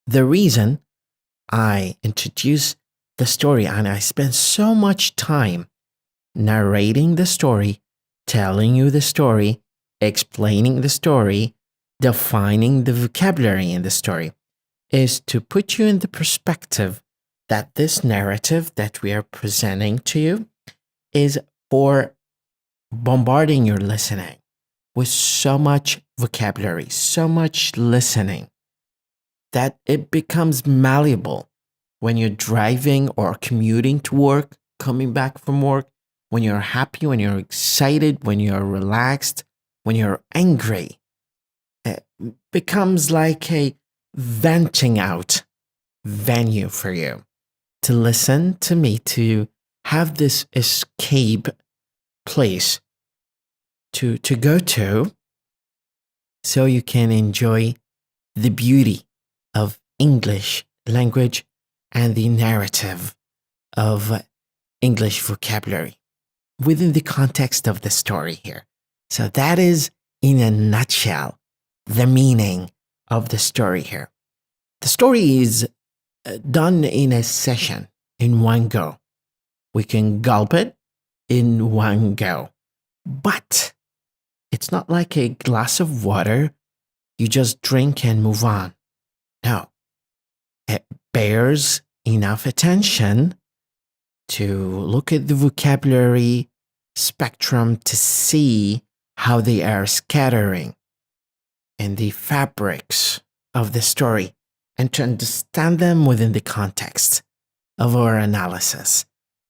The reason I introduce the story and I spend so much time narrating the story, telling you the story, explaining the story, defining the vocabulary in the story, is to put you in the perspective that this narrative that we are presenting to you is for bombarding your listening with so much vocabulary, so much listening, that it becomes malleable when you're driving or commuting to work, coming back from work, when you're happy, when you're excited, when you're relaxed, when you're angry. It becomes like a venting out venue for you to listen to me, to have this escape place to go to, so you can enjoy the beauty of English language and the narrative of English vocabulary within the context of the story here. So that is, in a nutshell, the meaning of the story here. The story is done in a session, in one go. We can gulp it in one go. But it's not like a glass of water you just drink and move on. No, it bears enough attention to look at the vocabulary spectrum to see how they are scattering in the fabrics of the story and to understand them within the context of our analysis,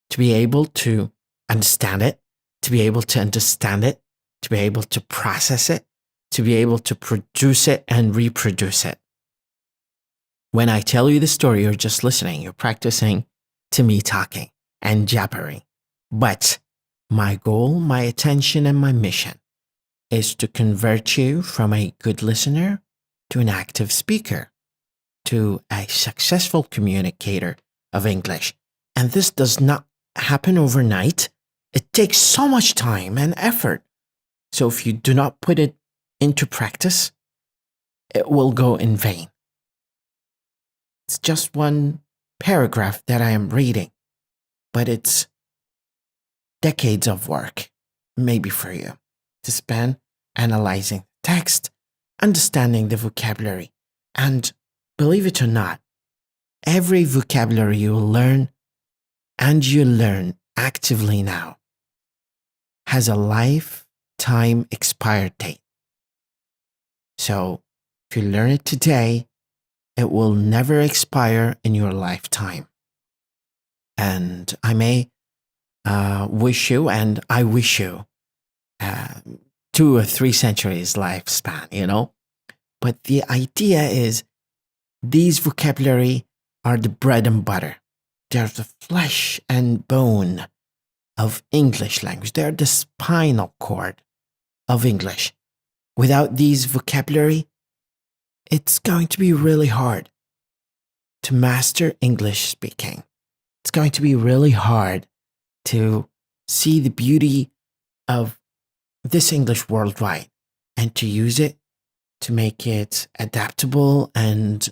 to be able to understand it, to be able to understand it, to be able to process it, to be able to produce it and reproduce it. When I tell you the story, you're just listening, you're practicing to me talking and jabbering. But my goal, my attention, and my mission is to convert you from a good listener to an active speaker, to a successful communicator of English. And this does not happen overnight. It takes so much time and effort. So if you do not put it into practice, it will go in vain. It's just one paragraph that I am reading, but it's decades of work, maybe for you, to spend analyzing text, understanding the vocabulary. And believe it or not, every vocabulary you will learn, and you learn actively now, has a lifetime expired date. So if you learn it today, it will never expire in your lifetime. And I may wish you, and I wish you, 2 or 3 centuries lifespan, But the idea is these vocabulary are the bread and butter. They're the flesh and bone of English language. They're the spinal cord of English. Without these vocabulary, it's going to be really hard to master English speaking. It's going to be really hard to see the beauty of this English worldwide and to use it to make it adaptable and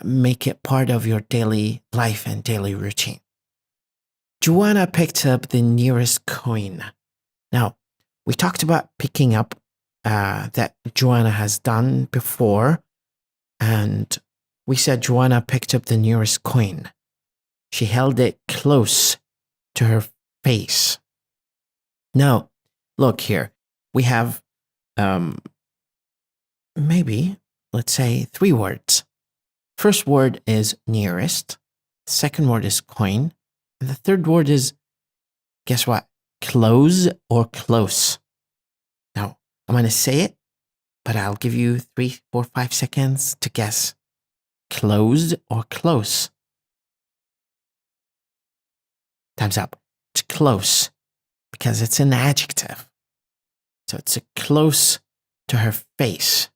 make it part of your daily life and daily routine. Joanna picked up the nearest coin. Now, we talked about picking up that Joanna has done before, and we said Joanna picked up the nearest coin. She held it close to her face. Now, look here. We have maybe, let's say, 3 words. First word is nearest. Second word is coin. And the third word is, guess what? Close or close. Now, I'm going to say it, but I'll give you 3, 4, 5 seconds to guess. Close or close? Time's up. It's close because it's an adjective. So it's close to her face.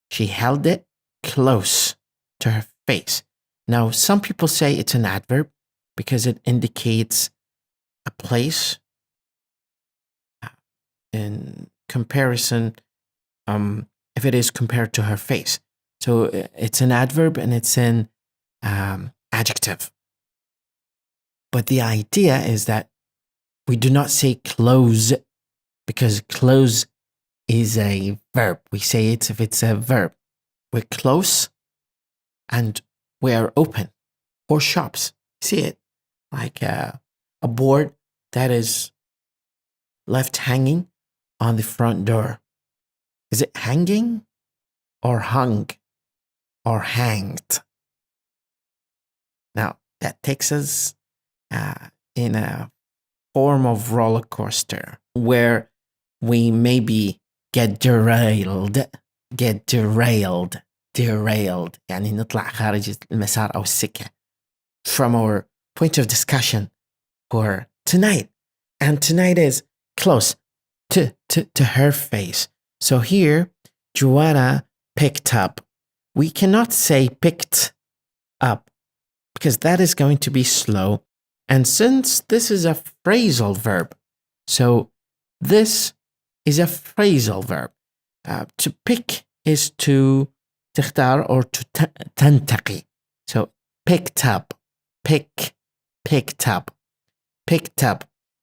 She held it close to her face. Now, some people say it's an adverb because it indicates a place in comparison, if it is compared to her face. So it's an adverb and it's an adjective. But the idea is that we do not say close, because close is a verb. We say it if it's a verb. We're close and we are open. Or shops. See it? Like a board that is left hanging on the front door. Is it hanging or hung or hanged? Now, that takes us in a form of roller coaster where we maybe get derailed. يعني نطلع خارج المسار أو السكة from our point of discussion for tonight. And tonight is close to her face. So here, Joanna picked up. We cannot say picked up because that is going to be slow. And since this is a phrasal verb, so this is a phrasal verb. To pick is to تختار or to تنتقي. So picked up, picked up.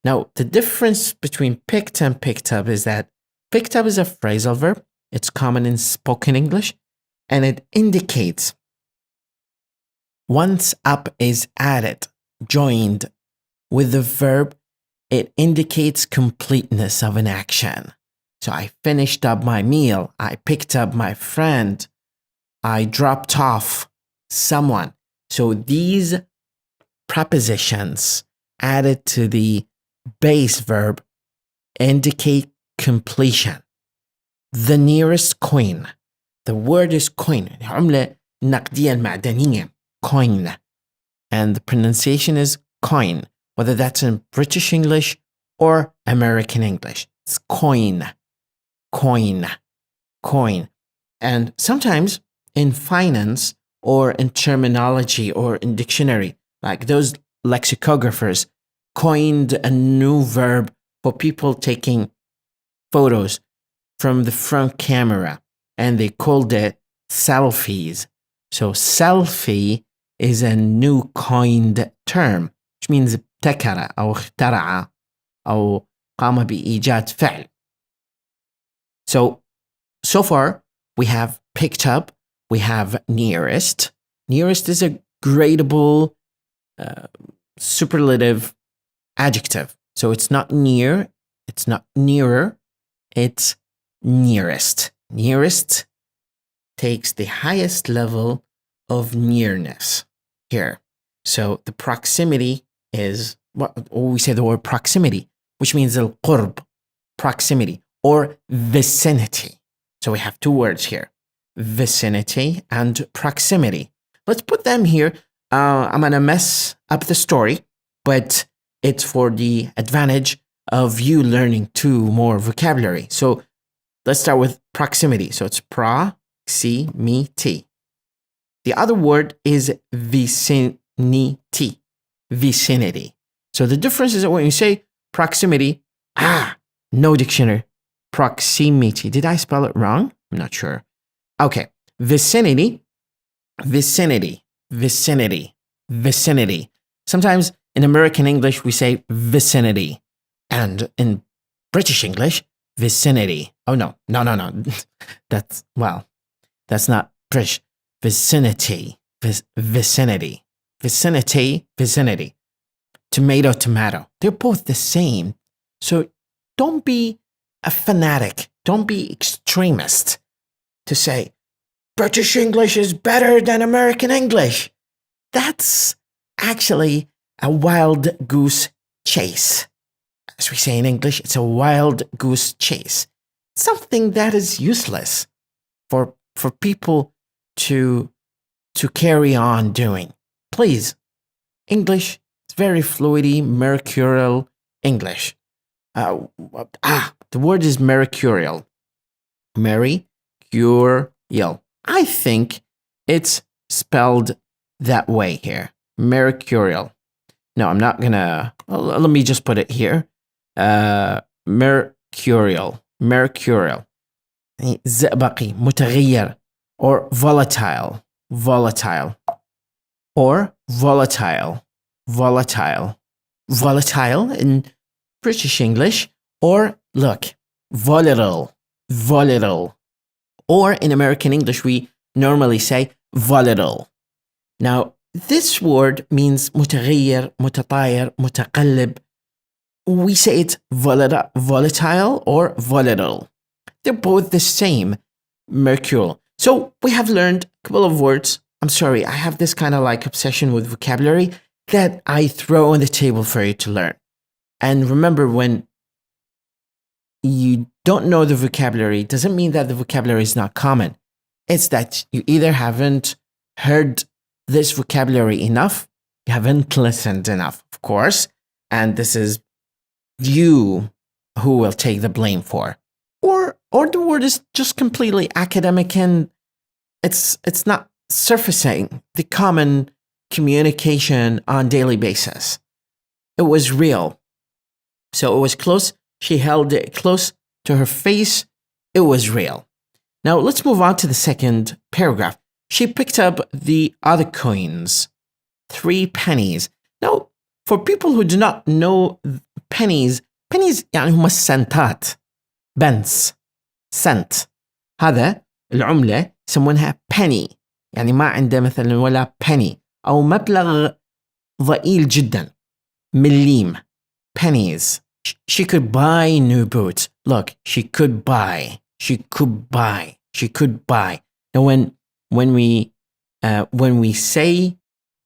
Now, the difference between picked and picked up is that picked up is a phrasal verb. It's common in spoken English, and it indicates once up is added, joined with the verb, it indicates completeness of an action. So I finished up my meal. I picked up my friend. I dropped off someone. So these prepositions added to the base verb indicate completion. The nearest coin. The word is coin. العملة النقدية المعدنية. Coin. And the pronunciation is coin, whether that's in British English or American English. It's coin. And sometimes in finance or in terminology or in dictionary, like those lexicographers coined a new verb for people taking photos from the front camera, and they called it selfies. So selfie is a new coined term, which means ابتكر أو اخترع أو قام بإيجاد فعل. So far, we have picked up, we have nearest. Nearest is a gradable superlative adjective. So it's not near, it's not nearer, it's nearest. Nearest takes the highest level of nearness here. So the proximity is, we say the word proximity, which means القرب, proximity, or vicinity. So we have two words here, vicinity and proximity. Let's put them here. I'm going to mess up the story, but it's for the advantage of you learning two more vocabulary. So let's start with proximity. So it's proximity. The other word is vicinity. Vicinity. So the difference is that when you say proximity, no dictionary. Proximity. Did I spell it wrong? I'm not sure. Okay. Vicinity. Sometimes in American English, we say vicinity. And in British English, vicinity. Oh, no. That's not British. Vicinity. Vicinity. Tomato. They're both the same. So don't be a fanatic. Don't be extremist to say British English is better than American English. That's actually a wild goose chase. As we say in English, it's a wild goose chase. Something that is useless for people to carry on doing. Please, English is very fluidy, mercurial English. The word is mercurial. Mercurial. I think it's spelled that way here. Mercurial. No, I'm not gonna. Let me just put it here. Mercurial. زئبقي متغير or volatile, volatile, or volatile, volatile, volatile in British English, or look, volatile, volatile, or in American English, we normally say volatile. Now, this word means متغير, متطاير, متقلب. We say it volatile or volatile. They're both the same, mercurial. So we have learned a couple of words. I'm sorry, I have this kind of like obsession with vocabulary that I throw on the table for you to learn. And remember, when you don't know the vocabulary, it doesn't mean that the vocabulary is not common. It's that you either haven't heard this vocabulary enough, you haven't listened enough, of course, and this is you who will take the blame for. Or the word is just completely academic and it's not surfacing the common communication on daily basis. It was real. So it was close. She held it close to her face. It was real. Now let's move on to the second paragraph. She picked up the other coins, 3 pennies. Now, for people who do not know pennies يعني هم السنتات. بنس. سنت. هذا العملة يسمونها penny. يعني ما عنده مثلا ولا penny أو مبلغ ضئيل جدا. مليم. Pennies. She could buy new boots. Look, she could buy. Now when we say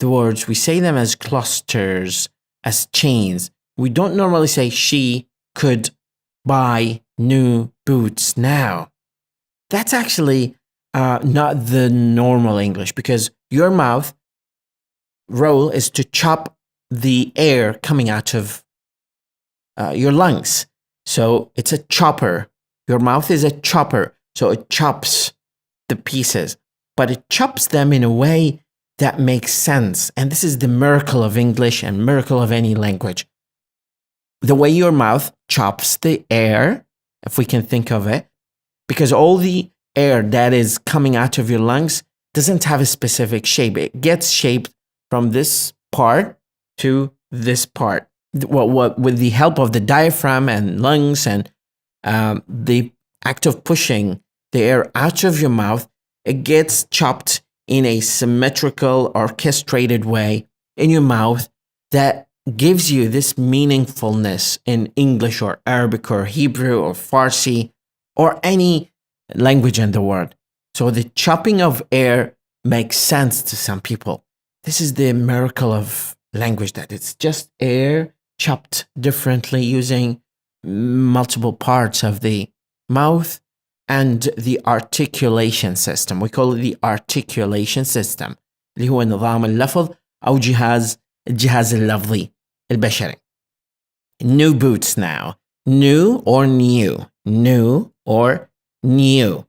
the words, we say them as clusters, as chains. We don't normally say she could buy new boots now. That's actually not the normal English, because your mouth role is to chop the air coming out of your lungs. So it's a chopper. Your mouth is a chopper. So it chops the pieces, but it chops them in a way that makes sense. And this is the miracle of English and miracle of any language. The way your mouth chops the air, if we can think of it, because all the air that is coming out of your lungs doesn't have a specific shape. It gets shaped from this part to this part. With the help of the diaphragm and lungs and the act of pushing the air out of your mouth, it gets chopped in a symmetrical, orchestrated way in your mouth that gives you this meaningfulness in English or Arabic or Hebrew or Farsi or any language in the world. So the chopping of air makes sense to some people. This is the miracle of language, that it's just air chopped differently using multiple parts of the mouth and the articulation system. We call it the articulation system, اللي هو نظام اللفظ أو الجهاز اللفظي البشري. New boots now. New or new. New or new.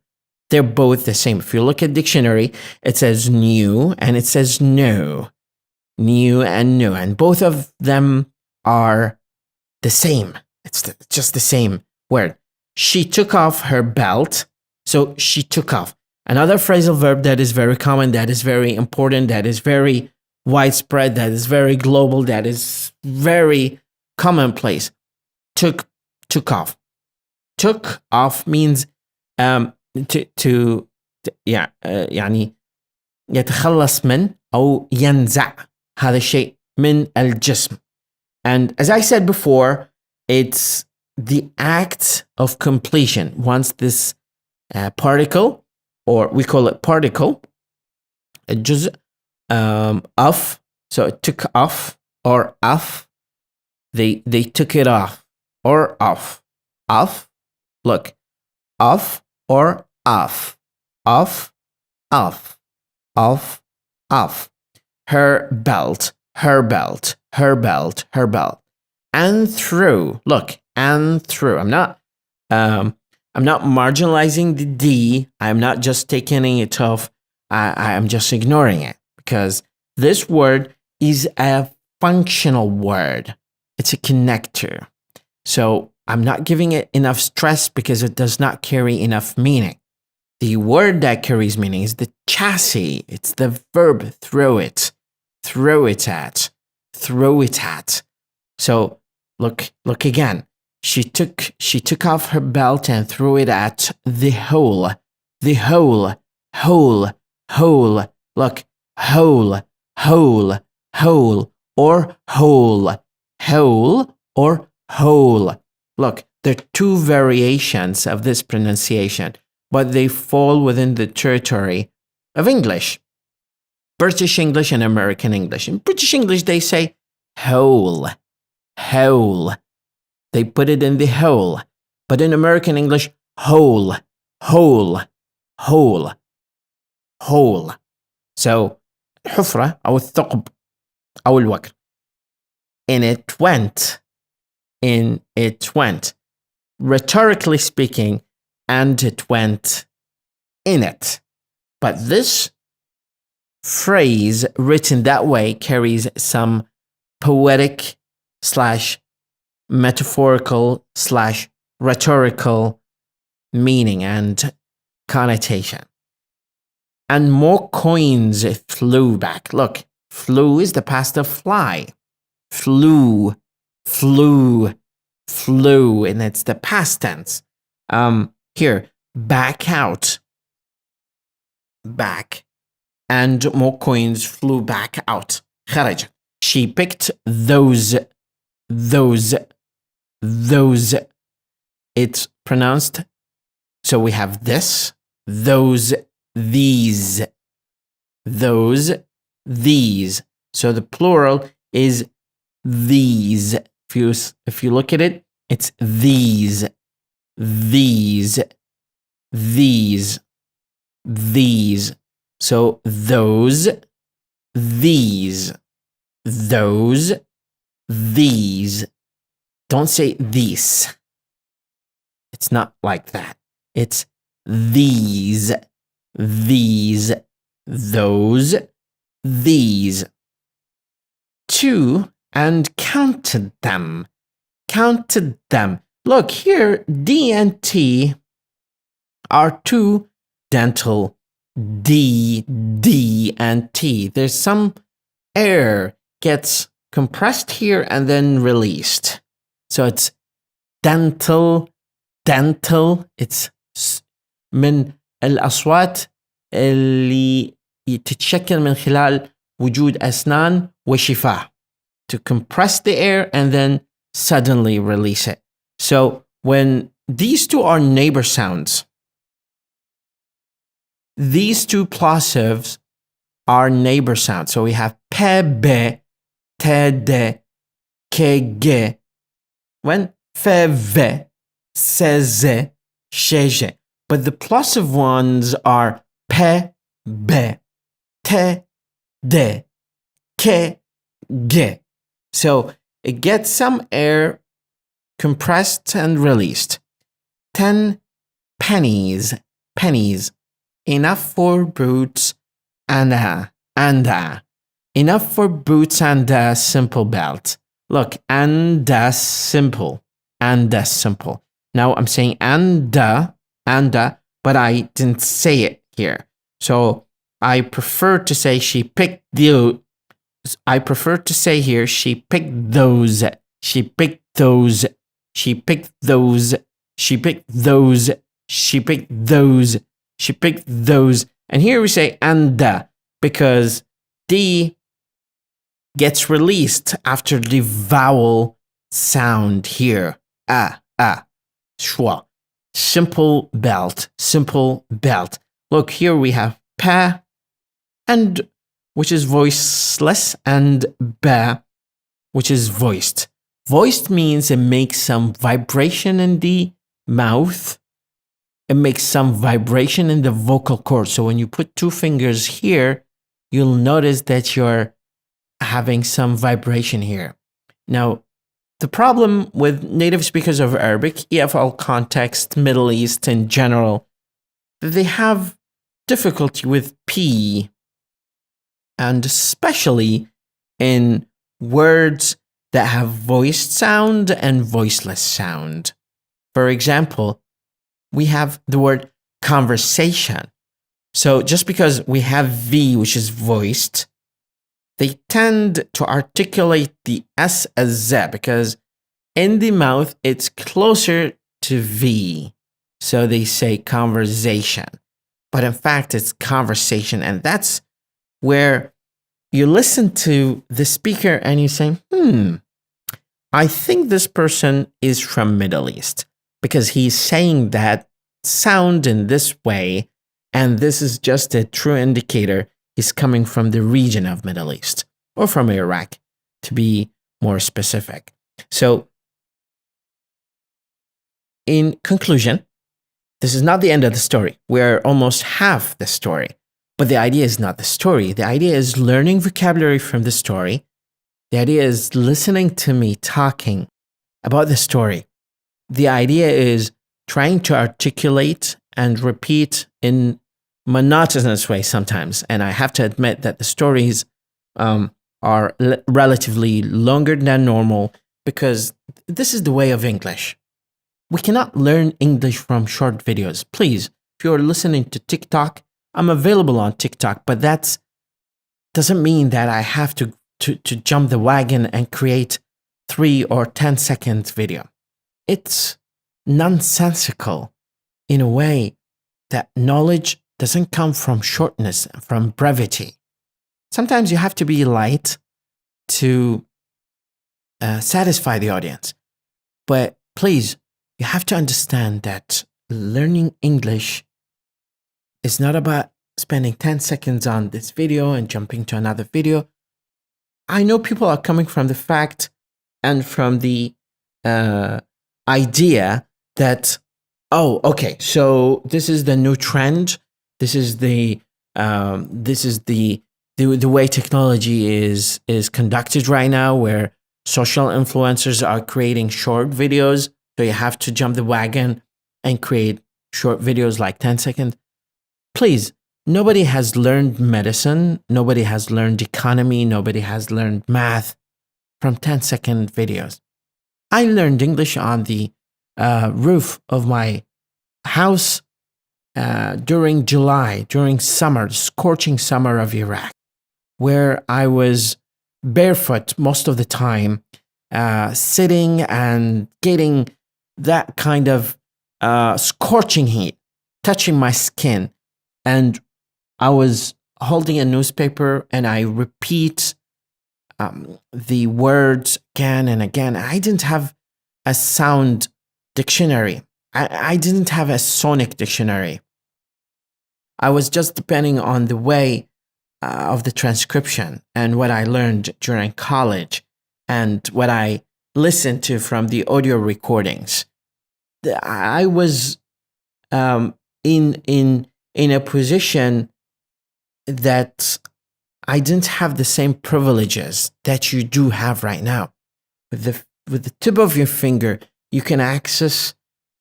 They're both the same. If you look at dictionary, it says new and it says new. New and new. And both of them are the same. It's just the same word. She took off her belt. So she took off. Another phrasal verb that is very common, that is very important, that is very widespread, that is very global, that is very commonplace. Took off. Took off means يعني يتخلص من أو ينزع هذا الشيء من الجسم. And as I said before, it's the act of completion. Once this particle, or we call it particle, الجزء of, so it took off or off, they took it off or off. Off, look, off or off. Off, off, off, off. Her belt, her belt, her belt, her belt. And through, look, and through. I'm not marginalizing the D. I'm not just taking it off. I'm just ignoring it, because this word is a functional word. It's a connector. So I'm not giving it enough stress because it does not carry enough meaning. The word that carries meaning is the chassis. It's the verb throw it at. So look again. She took off her belt and threw it at the hole. Look, hole, or hole. Look, there are two variations of this pronunciation, but they fall within the territory of English. British English and American English. In British English, they say hole. They put it in the hole. But in American English, hole. So, الحفرة أو الثقب أو الوكر. In it went. Rhetorically speaking, and it went in it. But this phrase written that way carries some poetic / metaphorical / rhetorical meaning and connotation. And more coins flew back. Look, flew is the past of fly. Flew, and it's the past tense. Here, back out. Back. And more coins flew back out. خرج. She picked those. It's pronounced. So we have this, those, these. So the plural is these. If you look at it, it's these. So those, these. Don't say these. It's not like that. It's these, those, these. 2 and counted them. Look here, D and T are 2 dental D and T. There's some air gets compressed here and then released. So it's dental. It's من الأصوات اللي تتشكل من خلال وجود أسنان وشفاه. To compress the air and then suddenly release it. So when these 2 are neighbor sounds, these 2 plosives are neighbor sounds. So we have pe, be, te, de, ke, ge. When fe, ve, se, ze, she, je. But the plosive ones are pe, be, te, de, ke, ge. So it gets some air compressed and released. 10 pennies. Enough for boots and a. Enough for boots and a simple belt. Look, and a simple. Now I'm saying and a, but I didn't say it here. So I prefer to say she picked the. I prefer to say here she picked those. She picked those. And here we say and because D gets released after the vowel sound here. Schwa. Simple belt. Look, here we have pa and which is voiceless, and ba, which is voiced. Voiced means it makes some vibration in the mouth. It makes some vibration in the vocal cord. So when you put 2 fingers here, you'll notice that you're having some vibration here. Now, the problem with native speakers of Arabic, EFL context, Middle East in general, they have difficulty with P, and especially in words that have voiced sound and voiceless sound. For example, we have the word conversation. So just because we have V, which is voiced, they tend to articulate the S as Z because in the mouth, it's closer to V. So they say conversation. But in fact, it's conversation. And that's where you listen to the speaker and you say, I think this person is from Middle East because he's saying that sound in this way. And this is just a true indicator he's coming from the region of Middle East or from Iraq, to be more specific. So in conclusion, this is not the end of the story. We're almost half the story. But the idea is not the story. The idea is learning vocabulary from the story. The idea is listening to me talking about the story. The idea is trying to articulate and repeat in monotonous way sometimes. And I have to admit that the stories are relatively longer than normal because this is the way of English. We cannot learn English from short videos. Please, if you're listening to TikTok, I'm available on TikTok, but that doesn't mean that I have to jump the wagon and create 3 or 10 second video. It's nonsensical in a way that knowledge doesn't come from shortness, from brevity. Sometimes you have to be light to satisfy the audience. But please, you have to understand that learning English is not about spending 10 seconds on this video and jumping to another video. I know people are coming from the fact and from the idea that, okay, so this is the new trend. This is the way technology is conducted right now, where social influencers are creating short videos. So you have to jump the wagon and create short videos like 10 seconds. Please, nobody has learned medicine. Nobody has learned economy. Nobody has learned math from 10-second videos. I learned English on the roof of my house during July, during summer, scorching summer of Iraq, where I was barefoot most of the time, sitting and getting that kind of scorching heat touching my skin. And I was holding a newspaper and I repeat the words again and again. I didn't have a sound dictionary. I didn't have a sonic dictionary. I was just depending on the way of the transcription and what I learned during college and what I listened to from the audio recordings. I was in a position that I didn't have the same privileges that you do have right now. With the tip of your finger, you can access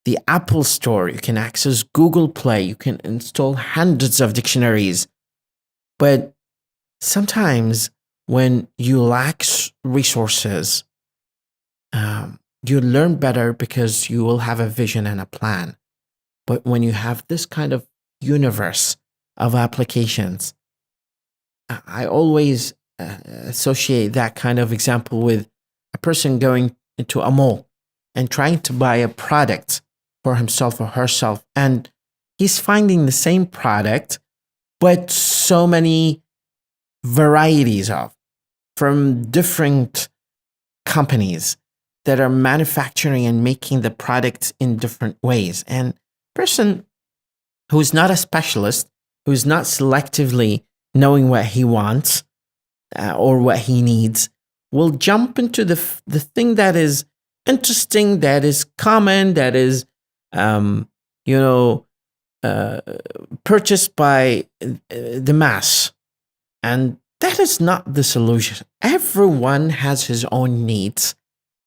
the Apple Store, you can access Google Play, you can install hundreds of dictionaries. But sometimes when you lack resources, you learn better because you will have a vision and a plan. But when you have this kind of universe of applications, I always associate that kind of example with a person going into a mall and trying to buy a product for himself or herself. And he's finding the same product, but so many varieties of from different companies that are manufacturing and making the product in different ways. And person who's not a specialist, who's not selectively knowing what he wants or what he needs, will jump into the thing that is interesting, that is common, that is, purchased by the mass. And that is not the solution. Everyone has his own needs.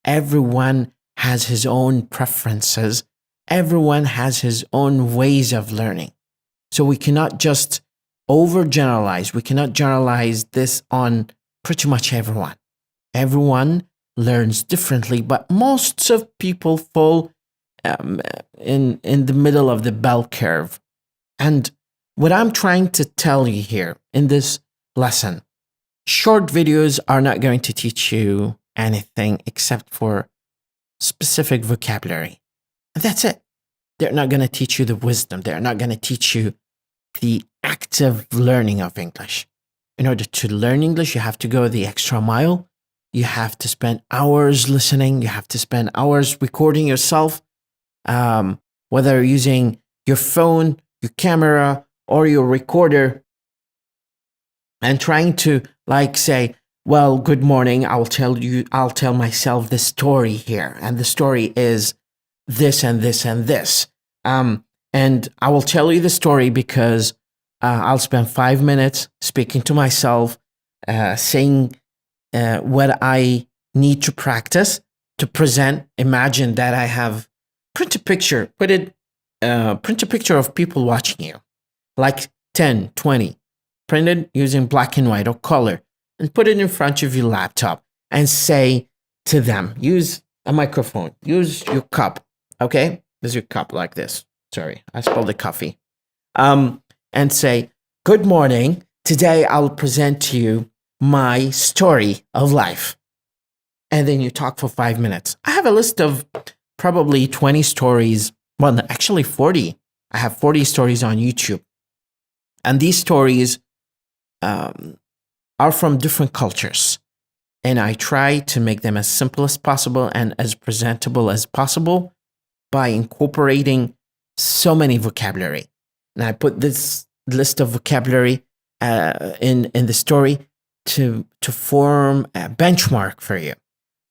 Everyone has his own preferences. Everyone has his own ways of learning. So we cannot just overgeneralize. We cannot generalize this on pretty much everyone. Everyone learns differently, but most of people fall in the middle of the bell curve. And what I'm trying to tell you here in this lesson, short videos are not going to teach you anything except for specific vocabulary. And that's it. They're not going to teach you the wisdom. They're not going to teach you the active learning of English. In order to learn English, you have to go the extra mile. You have to spend hours listening. You have to spend hours recording yourself, whether you're using your phone, your camera, or your recorder, and trying to say, well, good morning, I'll tell myself the story here. And the story is this and this and this. And I will tell you the story because I'll spend 5 minutes speaking to myself, saying what I need to practice to present. Imagine that I have print a picture of people watching you, like 10, 20, printed using black and white or color, and put it in front of your laptop and say to them, use a microphone, use your cup, okay? There's your cup like this. Sorry, I spilled the coffee. And say, good morning. Today I'll present to you my story of life. And then you talk for 5 minutes. I have a list of probably 20 stories. Well, actually 40. I have 40 stories on YouTube. And these stories are from different cultures. And I try to make them as simple as possible and as presentable as possible by incorporating so many vocabulary. And I put this list of vocabulary in the story to form a benchmark for you.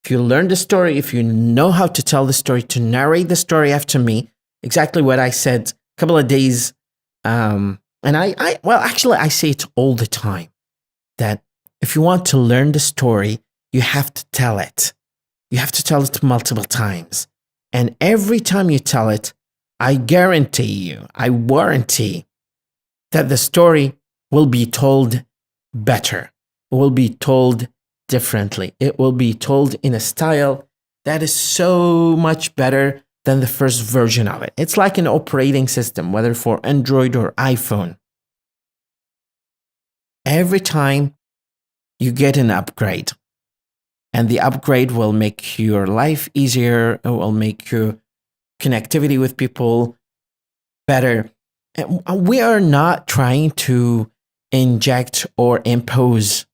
If you learn the story, if you know how to tell the story, to narrate the story after me, exactly what I said a couple of days. And I say it all the time, that if you want to learn the story, you have to tell it. You have to tell it multiple times. And every time you tell it, I warranty that the story will be told better. It will be told differently. It will be told in a style that is so much better than the first version of it. It's like an operating system, whether for Android or iPhone. Every time you get an upgrade, and the upgrade will make your life easier, it will make your connectivity with people better. We are not trying to inject or impose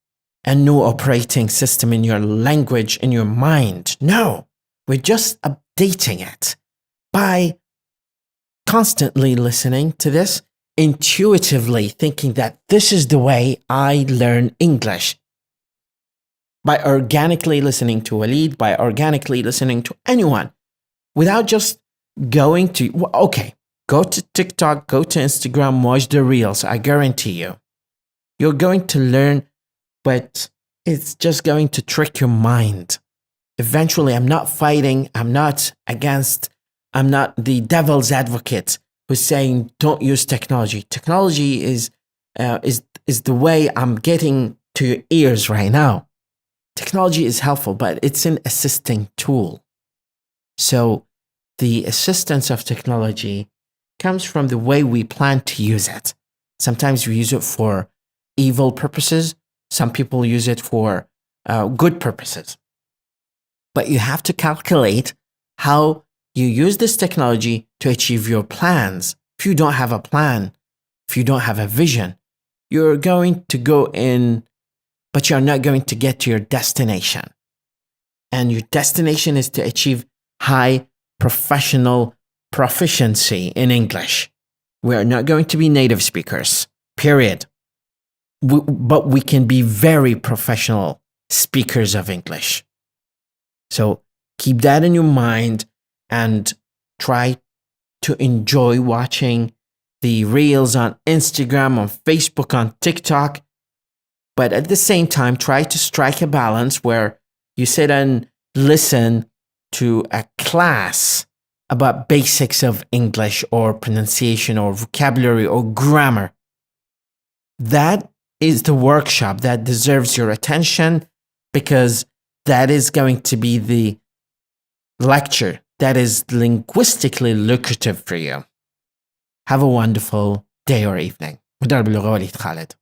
a new operating system in your language, in your mind. No, we're just updating it by constantly listening to this, intuitively thinking that this is the way I learn English. By organically listening to Walid, by organically listening to anyone, without just going to, go to TikTok, go to Instagram, watch the reels. I guarantee you're going to learn, but it's just going to trick your mind. Eventually, I'm not fighting. I'm not the devil's advocate who's saying don't use technology. Technology is the way I'm getting to your ears right now. Technology is helpful, but it's an assisting tool. So the assistance of technology comes from the way we plan to use it. Sometimes we use it for evil purposes. Some people use it for good purposes. But you have to calculate how you use this technology to achieve your plans. If you don't have a plan, if you don't have a vision, you're going to go in, but you're not going to get to your destination. And your destination is to achieve high professional proficiency in English. We are not going to be native speakers, period. But we can be very professional speakers of English. So keep that in your mind and try to enjoy watching the reels on Instagram, on Facebook, on TikTok. But at the same time, try to strike a balance where you sit and listen to a class about basics of English or pronunciation or vocabulary or grammar. That is the workshop that deserves your attention, because that is going to be the lecture that is linguistically lucrative for you. Have a wonderful day or evening. مدرب اللغة وليد خالد.